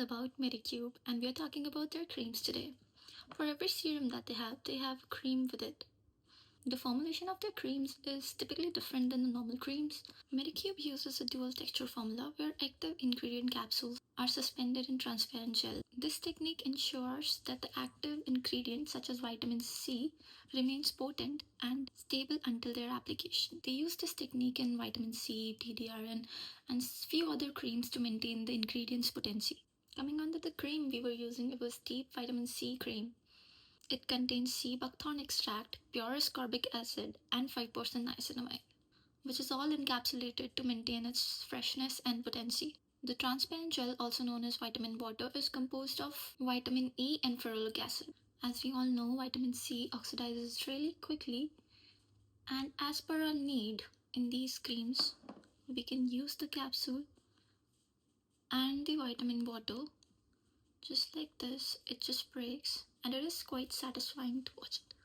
about Medicube, and we are talking about their creams today. For every serum that they have cream with it. The formulation of their creams is typically different than the normal creams. Medicube uses a dual texture formula where active ingredient capsules are suspended in transparent gel. This technique ensures that the active ingredient, such as vitamin C, remains potent and stable until their application. They use this technique in vitamin C, TDRN, and few other creams to maintain the ingredient's potency. Coming on to the cream we were using, it was Deep Vitamin C Cream. It contains sea buckthorn extract, pure ascorbic acid, and 5% niacinamide, which is all encapsulated to maintain its freshness and potency. The transparent gel, also known as vitamin water, is composed of vitamin E and ferulic acid. As we all know, vitamin C oxidizes really quickly, and as per our need in these creams, we can use the capsule and the vitamin bottle just like this. It just breaks, and it is quite satisfying to watch it.